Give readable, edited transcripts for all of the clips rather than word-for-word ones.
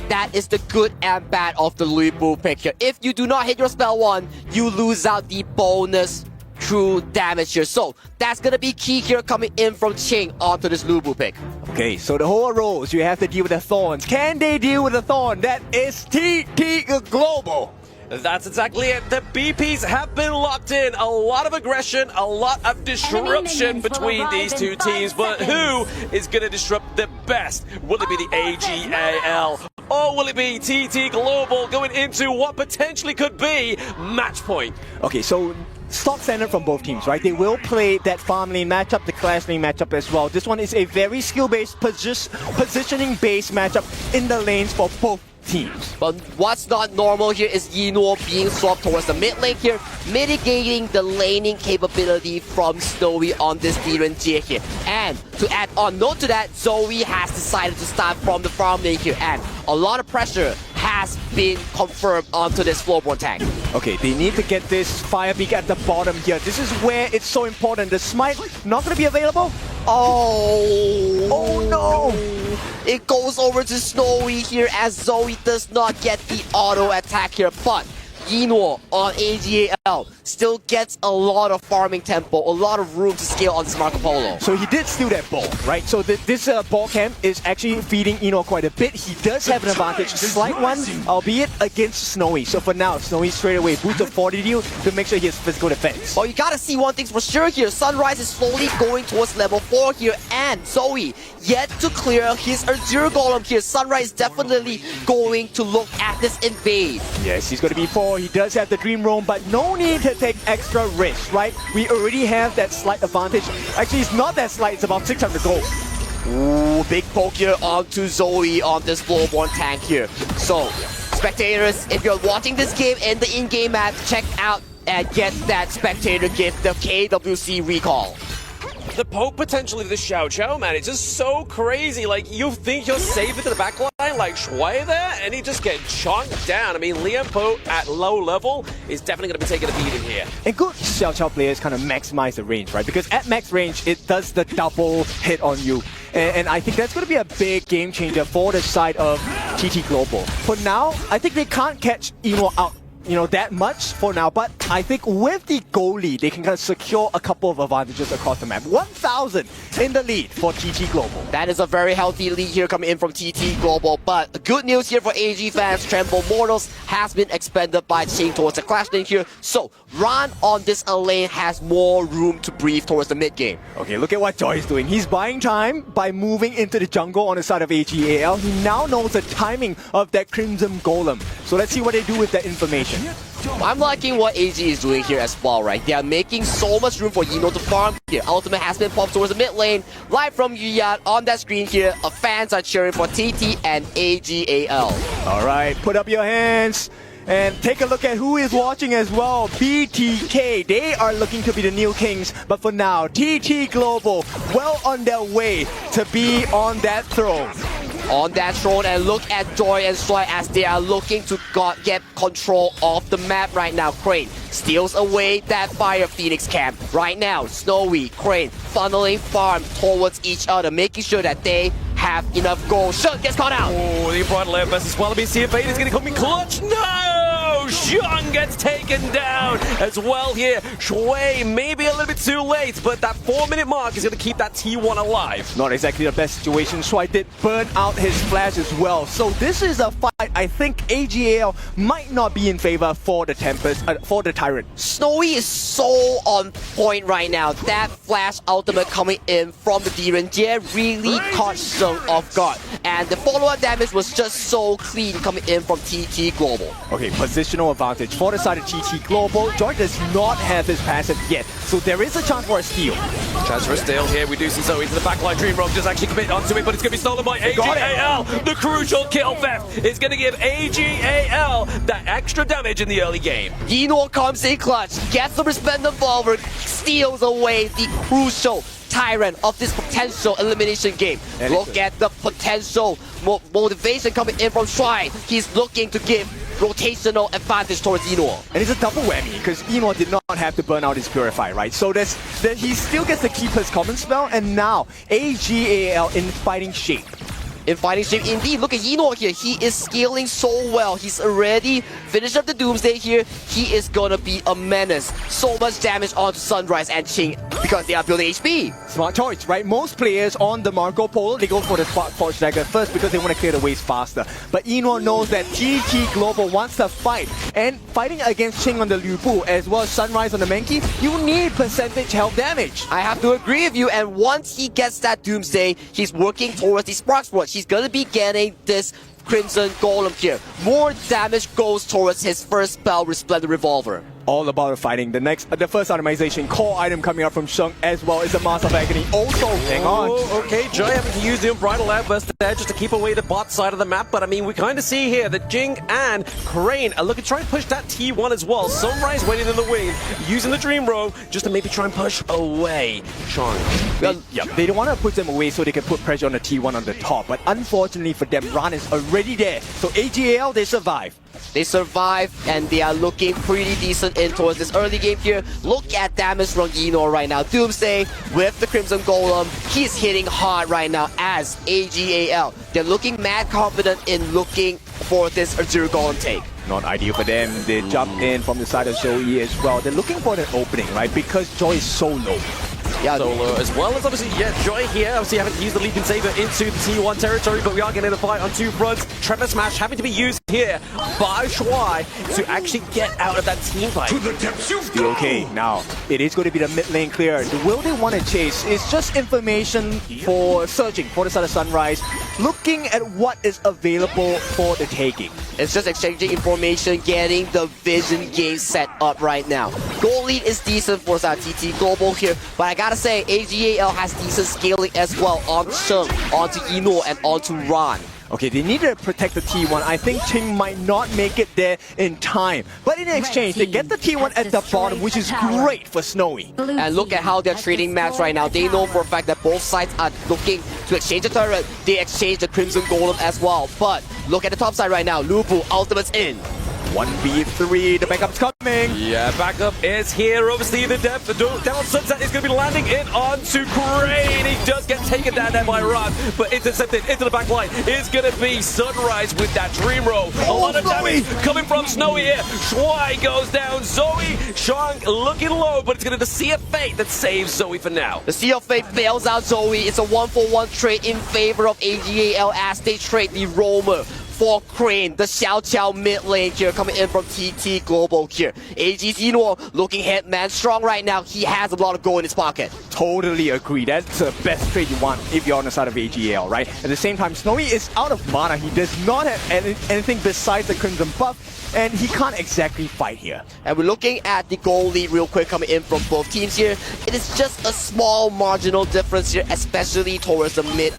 that is the good and bad of the Lu Bu pick here. If you do not hit your spell 1, you lose out the bonus true damage here. So that's gonna be key here coming in from Ching onto this Lu Bu pick. Okay, so the whole roles, you have to deal with the Thorns. Can they deal with the Thorn? That is TT Global. That's exactly it. The BPs have been locked in. A lot of aggression, a lot of disruption between these two teams. But who is going to disrupt the best? Will it be the AGAL? Or will it be TT Global going into what potentially could be match point? Okay, so stock standard from both teams, right? They will play that farm lane matchup, the clash lane matchup as well. This one is a very skill-based, positioning-based matchup in the lanes for both teams. But what's not normal here is Yinluo being swapped towards the mid lane here, mitigating the laning capability from Snowy on this Diren here. And to add on note to that, Zoe has decided to start from the farm lane here, and a lot of pressure has been confirmed onto this Floorborn tank. Okay, they need to get this Fire Beak at the bottom here. This is where it's so important. The Smite not going to be available. Oh no! It goes over to Snowy here as Zoe does not get the auto attack here, but Yinluo on AGAL still gets a lot of farming tempo, a lot of room to scale on this Marco Polo. So he did steal that ball, right? So this ball camp is actually feeding Yinluo quite a bit. He does have an advantage, slight one, albeit against Snowy. So for now, Snowy straight away boots of fortitude to make sure he has physical defense. Oh, you gotta see one thing's for sure here. Sunrise is slowly going towards level 4 here, and Zoe yet to clear his Azure Golem here. Sunrise definitely going to look at this invade. Yes, he's going to be 4. He does have the Dream Roam, but no need to take extra risks, right? We already have that slight advantage. Actually, it's not that slight, it's about 600 gold. Ooh, big poke here onto Zoe on this Floorborn tank here. So, spectators, if you're watching this game in the in-game map, check out and get that spectator gift, the KWC recall. The poke potentially of the Xiao Qiao, man, it's just so crazy. Like, you think you're safe into the backline, like Shui there, and he just gets chonked down. I mean, Liam Po at low level is definitely going to be taking a beating here. And good Xiao Qiao players kind of maximize the range, right? Because at max range, it does the double hit on you. And I think that's going to be a big game changer for the side of TT Global. For now, I think they can't catch Yinluo out, that much for now, but I think with the goal lead, they can kind of secure a couple of advantages across the map. 1,000 in the lead for TT Global. That is a very healthy lead here coming in from TT Global, but good news here for AG fans, Tremble Mortals has been expended by Ching towards the clash lane here, so Ran on this lane has more room to breathe towards the mid game. Okay, look at what Joy is doing. He's buying time by moving into the jungle on the side of AGAL. He now knows the timing of that Crimson Golem. So let's see what they do with that information. I'm liking what AG is doing here as well, right? They are making so much room for Yinluo to farm here. Ultimate has been popped towards the mid lane. Live from Yuya on that screen here, fans are cheering for TT and AGAL. Alright, put up your hands. And take a look at who is watching as well. BTK, they are looking to be the new kings. But for now, TT Global, well on their way to be on that throne. On that throne, and look at Joy and Shui as they are looking to get control of the map right now. Crane steals away that Fire Phoenix camp. Right now, Snowy, Crane funneling farm towards each other, making sure that they have enough gold. Shun gets caught out. Oh, the Bright Lair versus Wallaby. CFA is going to come in clutch. No! Shun gets taken down as well here. Shui maybe a little bit too late, but that 4-minute mark is going to keep that T1 alive. Not exactly the best situation. Shui did burn out his flash as well. So this is a fight I think AGAL might not be in favor for the Tempest, for the Tyrant. Snowy is so on point right now. That flash ultimate coming in from the Diren really caught Shun off guard. And the follow-up damage was just so clean coming in from TT Global. Okay, positional advantage for the side of TT Global. Joy does not have his passive yet, so there is a chance for a steal. Chance for a steal here. We do see Zoe to the backline. Dream Rogue does actually commit onto it, but it's going to be stolen by AGAL. The crucial kill theft is going to give AGAL that extra damage in the early game. Yinluo comes in clutch, gets the Resplendent Revolver, steals away the crucial Tyrant of this potential elimination game. Look at the potential motivation coming in from Shui. He's looking to give rotational advantage towards Yinluo. And it's a double whammy because Yinluo did not have to burn out his Purify, right? So he still gets to keep his common spell, and now AGAL in fighting shape. in fighting shape. Indeed, look at Yino here. He is scaling so well. He's already finished up the Doomsday here. He is gonna be a menace. So much damage onto Sunrise and Ching because they are building HP. Smart choice, right? Most players on the Marco Polo, they go for the Spark Forge Dagger first because they want to clear the ways faster. But Eno knows that TT Global wants to fight, and fighting against Ching on the Liu Bu as well as Sunrise on the Menki, you need percentage health damage. I have to agree with you, and once he gets that Doomsday, he's working towards the Spark Forge. He's gonna be getting this Crimson Golem here. More damage goes towards his first spell, Resplendent Revolver. All about the fighting. The first itemization, core item coming out from Sheng as well is a Mass of Agony. Also, hang on. Okay, Joy having to use the Unbridled Outburst there just to keep away the bot side of the map. But I mean, we kind of see here that Jing and Crane are looking to try and push that T1 as well. Sunrise waiting in the wing, using the Dream Row just to maybe try and push away Sean. They don't want to put them away so they can put pressure on the T1 on the top. But unfortunately for them, Ran is already there. So AGAL, they survive. They survive and they are looking pretty decent in towards this early game here. Look at damage from Yino right now. Doomsday with the Crimson Golem. He's hitting hard right now as AGAL. They're looking mad confident in looking for this Azure Golem take. Not ideal for them. They jump in from the side of Zoe as well. They're looking for an opening, right? Because Joy is so low. Yeah, Solo as well as obviously, Joy here, obviously having to use the Leap and Saber into the T1 territory, but we are getting a fight on two fronts. Tremor Smash having to be used here by Shuai to actually get out of that team fight. Still okay. Now, it is going to be the mid lane clear. The will they want to chase is just information for searching for the side of Sunrise, looking at what is available for the taking. It's just exchanging information, getting the vision game set up right now. Goal lead is decent for TT Global here, but I gotta say, AGAL has decent scaling as well on Sheng, onto Eno, and onto Ran. Okay, they need to protect the T1. I think Ching might not make it there in time. But in exchange, they get the T1 at the bottom, which is great for Snowy. And look at how they're trading maps right now. They know for a fact that both sides are looking to exchange the turret. They exchange the Crimson Golem as well. But look at the top side right now. Liu Bu, ultimate's in. 1v3, the backup's coming. Yeah, backup is here. Obviously, the depth, the down Sunset is going to be landing in onto Crane. He does get taken down there by Ran, but intercepted into the back line is going to be Sunrise with that Dream Row. A lot of damage coming from Snowy here. Shuai goes down. Zoe, Shang looking low, but it's going to be the Sea of Fate that saves Zoe for now. The Sea of Fate bails out Zoe. It's a 1-for-1 trade in favor of AGAL as they trade the Roamer for Crane, the Xiao Qiao mid lane here coming in from TT Global here. AG's Eno looking headman strong right now. He has a lot of gold in his pocket. Totally agree. That's the best trade you want if you're on the side of AGL, right? At the same time, Snowy is out of mana. He does not have anything besides the Crimson buff, and he can't exactly fight here. And we're looking at the goal lead real quick coming in from both teams here. It is just a small marginal difference here, especially towards the mid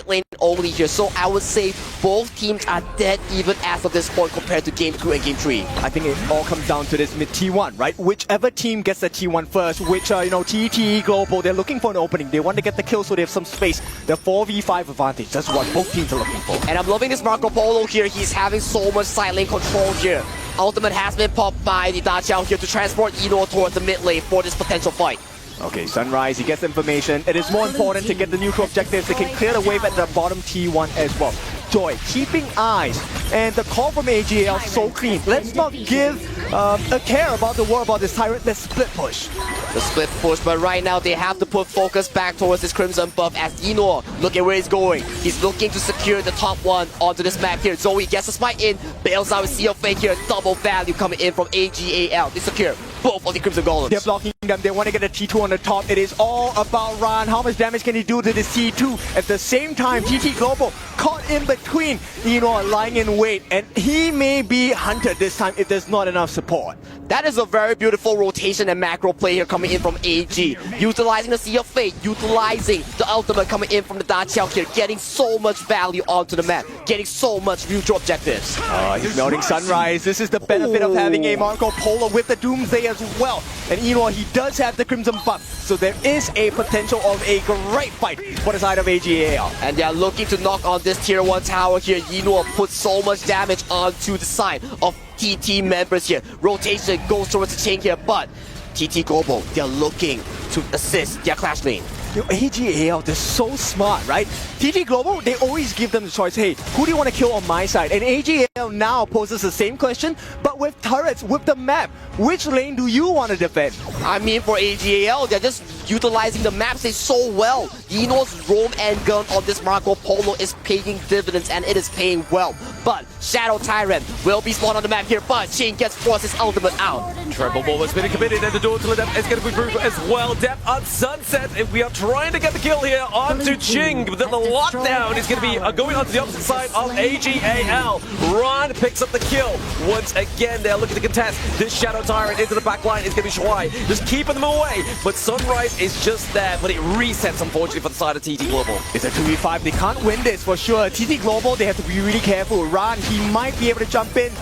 lane only here. So I would say both teams are dead even as of this point compared to game 2 and game 3. I think it all comes down to this mid T1, right? Whichever team gets the T1 first, which TT Global, they're looking for an opening. They want to get the kill so they have some space. The 4v5 advantage, that's what both teams are looking for. And I'm loving this Marco Polo here. He's having so much side lane control here. Ultimate has been popped by the Da Qiao here to transport Eno towards the mid lane for this potential fight. Okay, Sunrise, he gets information. It is more important to get the neutral objectives. They can clear the wave at the bottom T1 as well. Joy, keeping eyes. And the call from AGL so clean. Let's not give a care about the war about this tyrant. Let's split push. The split push, but right now they have to put focus back towards this Crimson buff as Eno, look at where he's going. He's looking to secure the top one onto this map here. Zoe gets a smite in, bails out with Sea of Fate here. Double value coming in from AGAL. They secure both of the Crimson Golems. They're blocking them. They want to get a T2 on the top. It is all about Ran. How much damage can he do to this T2? At the same time, TT Global caught in between, lying in wait. And he may be hunted this time if there's not enough support. That is a very beautiful rotation and macro play here coming in from AG. Utilizing the Sea of Fate, utilizing the ultimate coming in from the Da Qiao here, getting so much value onto the map, getting so much mutual objectives. He's melting Sunrise. This is the benefit of having a Marco Polo with the Doomsday as well. And he does have the Crimson buff, so there is a potential of a great fight for the side of AGAL. And they are looking to knock on this tier 1 tower here. Yino puts so much damage onto the side of TT members here. Rotation goes towards the chain here, but TT Global, they're looking to assist their clash lane. AGAL, they're so smart, right? TT Global, they always give them the choice, hey, who do you want to kill on my side? And AGAL now poses the same question, but with turrets, with the map. Which lane do you want to defend? I mean, for AGAL, they're just utilizing the map say so well. Yino's roam and gun on this Marco Polo is paying dividends, and it is paying well. But Shadow Tyrant will be spawned on the map here, but Ching gets forced his ultimate out. Treble Ball has been committed, and the door to the depth is going to be brutal as well. Depth on Sunset. If we are trying to get the kill here onto Ching, but then the lockdown is going to be going onto the opposite side of AGAL. Ron picks up the kill. Once again, they're looking to contest this Shadow Tyrant into the back line. It's going to be Shuai just keeping them away, but Sunrise is just there, but it resets, unfortunately, for the side of TT Global. It's a 2v5. They can't win this for sure. TT Global, they have to be really careful. Ran, he might be able to jump in.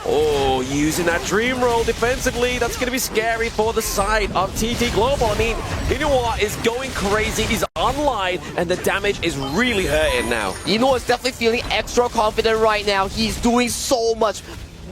Oh, using that dream roll defensively, that's going to be scary for the side of TT Global. I mean, Inuwa is going crazy, he's online, and the damage is really hurting now. Ino is definitely feeling extra confident right now. He's doing so much,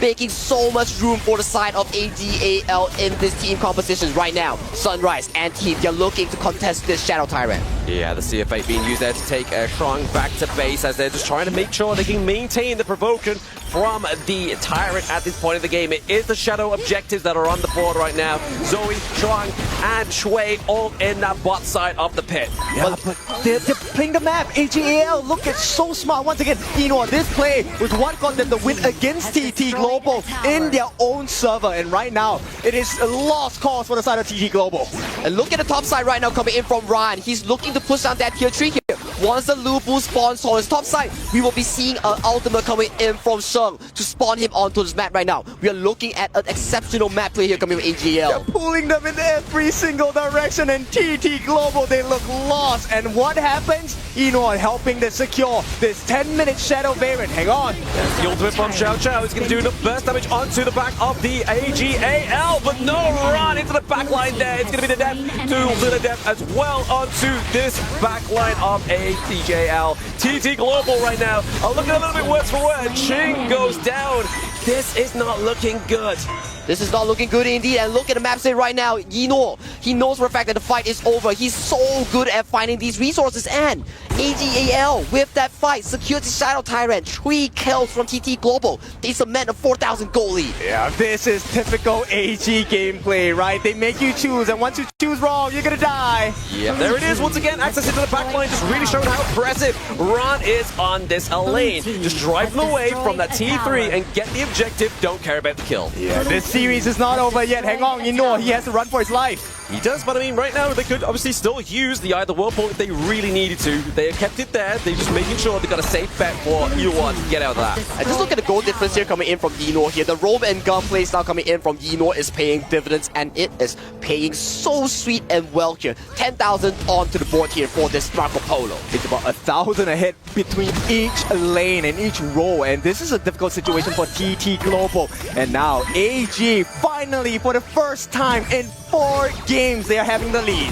making so much room for the side of AGAL in this team composition right now. Sunrise and team, they're looking to contest this Shadow Tyrant. Yeah, the CF8 being used there to take Krong back to base as they're just trying to make sure they can maintain the provocation from the Tyrant at this point in the game. It is the Shadow objectives that are on the board right now. Zoe, Trong, and Shui all in that bot side of the pit. Yeah, but they're playing the map. AGAL, look, it's so smart. Once again, this play was what got them the win against TT Global in their own server. And right now, it is a lost cause for the side of TT Global. And look at the top side right now coming in from Ryan. He's looking to push down that tier 3 here. Once the Lubu spawns on his top side, we will be seeing an ultimate coming in from Sheng to spawn him onto this map right now. We are looking at an exceptional map play here coming from AGL. They're pulling them in every single direction, and TT Global, they look lost. And what happens? Helping to secure this 10-minute Shadow variant. Hang on. There's the ultimate from Xiao Xiao. It's going to do enough burst damage onto the back of the AGAL, but no run into the back line there. It's going to be the depth to the depth as well onto this back line of AGAL. TT Global right now are looking a little bit worse for wear. Ching goes down. This is not looking good. This is not looking good indeed, and look at the map say right now, Yino, he knows for a fact that the fight is over. He's so good at finding these resources, and AGAL, with that fight, secured the Shadow Tyrant. 3 kills from TT Global. They cement a 4,000 goal lead. Yeah, this is typical AG gameplay, right? They make you choose, and once you choose wrong, you're gonna die. Yeah, there it is once again. Access into the backline just really showing how impressive Ron is on this lane. Just drive them away from that T3 and get the objective. Don't care about the kill. Yeah, this series is not over yet. Hang on, he has to run for his life. He does, but I mean, right now they could obviously still use the either whirlpool if they really needed to. They have kept it there. They're just making sure they got a safe bet for Yuan to get out of that. And just look at the goal difference here coming in from Yino here. The roam and gun play style coming in from Yino is paying dividends, and it is paying so sweet and well here. 10,000 onto the board here for this Marco Polo. It's about 1,000 ahead between each lane and each row, and this is a difficult situation for TT Global. And now AG finally, for the first time in 4 games, they are having the lead.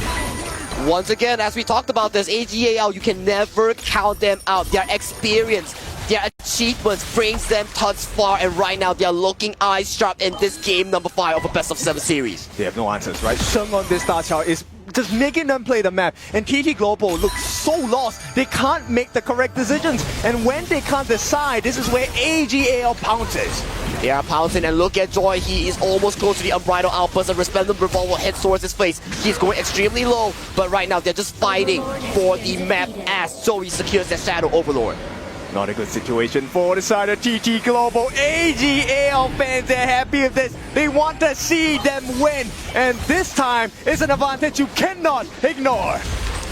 Once again, as we talked about this, AGAL, you can never count them out. Their experience, their achievements brings them thus far, and right now they are looking eyes sharp in this game number 5 of a best of 7 series. They have no answers, right? Sheng on this star chart is just making them play the map, and TT Global looks so lost. They can't make the correct decisions, and when they can't decide, this is where AGAL pounces. They are pouncing, and look at Joy. He is almost close to the unbridled outburst. A resplendent revolver heads towards his face. He's going extremely low, but right now they're just fighting for the map as Zoe secures that Shadow Overlord. Not a good situation for the side of TT Global. AGAL fans, they're happy with this. They want to see them win, and this time is an advantage you cannot ignore.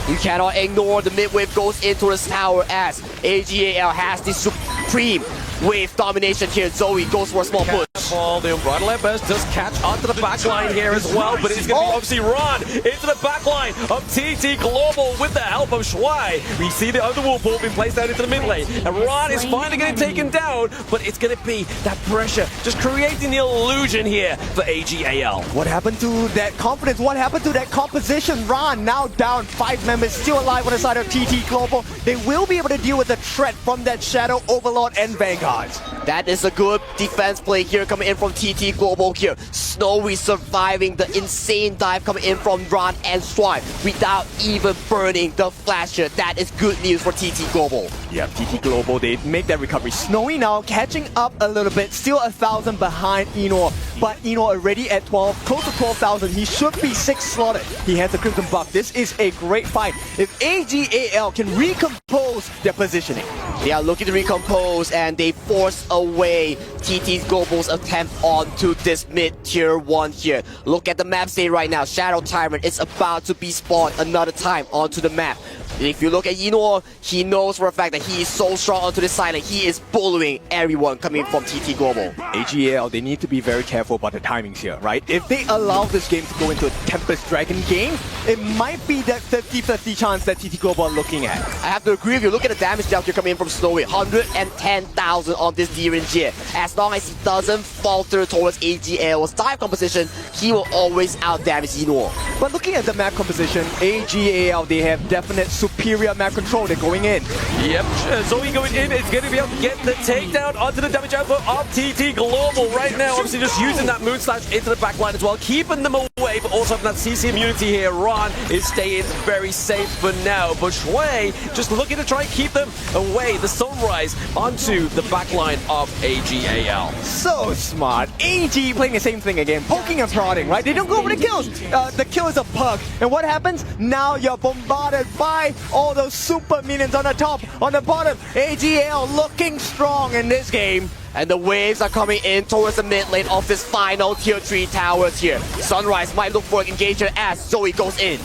You cannot ignore the mid-wave goes into this tower as AGAL has the supreme wave domination here. Zoe goes for a small push. The unbridled outburst does catch onto the backline here as well, but it's going to be obviously Ron into the backline of TT Global with the help of Shuai. We see the other whirlpool being placed out into the mid lane, and Ron is finally getting taken down, but it's going to be that pressure just creating the illusion here for AGAL. What happened to that confidence? What happened to that composition? Ron now down, 5 members still alive on the side of TT Global. They will be able to deal with the threat from that Shadow Overlord and Vanguards. That is a good defense play here coming coming in from TT Global here. Snowy surviving the insane dive coming in from Ron and Swipe without even burning the flasher. That is good news for TT Global. Yeah, TT Global, they make that recovery. Snowy now catching up a little bit, still 1,000 behind Enor, but Enor already at 12, close to 12,000. He should be 6 slotted. He has the Crimson buff. This is a great fight. If AGAL can recompose their positioning. They are looking to recompose and they force away TT Global's attempt onto this mid-tier 1 here. Look at the map state right now. Shadow Tyrant is about to be spawned another time onto the map. If you look at Yinor, he knows for a fact that he is so strong onto this side that he is bullying everyone coming from TT Global. AGL, they need to be very careful about the timings here, right? If they allow this game to go into a Tempest Dragon game, it might be that 50-50 chance that TT Global are looking at. I have to agree with you. Look at the damage dealt here coming in from Snowy. 110,000 on this Direnjie. As long as he doesn't falter towards AGL's dive composition, he will always out-damage Yinor. But looking at the map composition, AGAL, they have definite superior map control. They're going in. Yep, Zoe going in is going to be able to get the takedown onto the damage output of TT Global right now. Obviously just using that moon slash into the backline as well, keeping them away, but also having that CC immunity here. Ron is staying very safe for now, but Shui just looking to try and keep them away. The Sunrise onto the backline of AGAL. So smart. AG playing the same thing again, poking and prodding, right? They don't go for the kills. The kill is a bug. And what happens? Now you're bombarded by all those super minions on the top, on the bottom. AGL looking strong in this game. And the waves are coming in towards the mid lane of this final tier 3 towers here. Sunrise might look for an engager as Zoe goes in.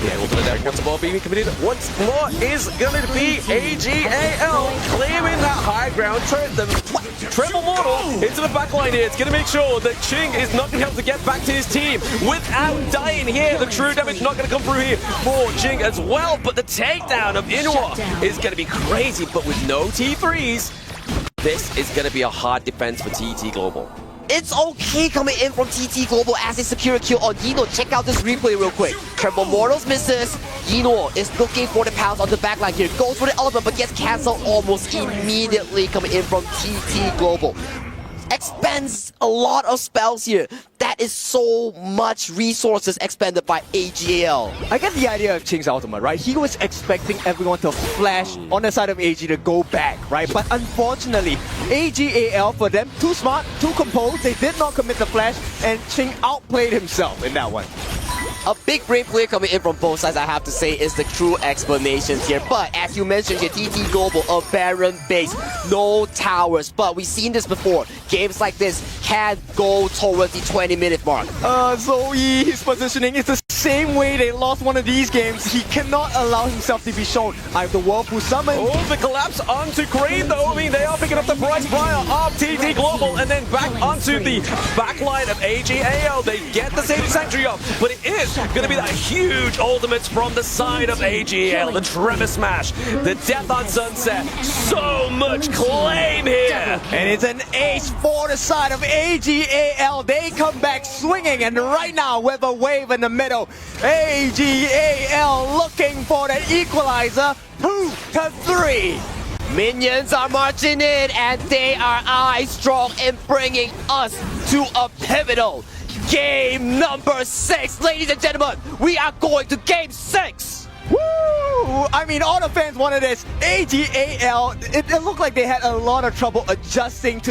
Yeah, ultimate deck once more being committed once more is going to be AGAL claiming that high ground. The triple mortal into the backline here. It's going to make sure that Ching is not going to be able to get back to his team without dying here. The true damage not going to come through here for Ching as well. But the takedown of Inwa is going to be crazy. But with no T3s, this is going to be a hard defense for TT Global. It's okay coming in from TT Global as they secure a kill on Yino. Check out this replay real quick. Triple Mortals misses. Yino is looking for the pounce on the backline here. Goes for the element but gets cancelled almost immediately coming in from TT Global. Expends a lot of spells here. That is so much resources expended by AGL. I get the idea of Ching's ultimate, right? He was expecting everyone to flash on the side of AG to go back, right? But unfortunately, AGAL, for them, too smart, too composed, they did not commit the flash, and Ching outplayed himself in that one. A big brave play coming in from both sides, I have to say, is the true explanations here. But as you mentioned here, TT Global, a barren base, no towers. But we've seen this before. Games like this can go towards the 20-minute mark. Zoe, his positioning is the same way they lost one of these games. He cannot allow himself to be shown. I have the Whirlpool summon. Oh, the collapse onto Crane though. I mean, they are picking up the price prior of TT Global and then back onto the backline of AGAL. They get the Sage Sanctuary up, but it is going to be that huge ultimates from the side of AGAL. The Tremor Smash, the Death on Sunset. So much claim here. And it's an ace for the side of AGAL. They come back swinging, and right now with a wave in the middle, AGAL looking for the equalizer. 2-3. Minions are marching in and they are eye strong in bringing us to a pivotal game number 6. Ladies and gentlemen, we are going to game 6. Woo! I mean, all the fans wanted this. AGAL, it looked like they had a lot of trouble adjusting to the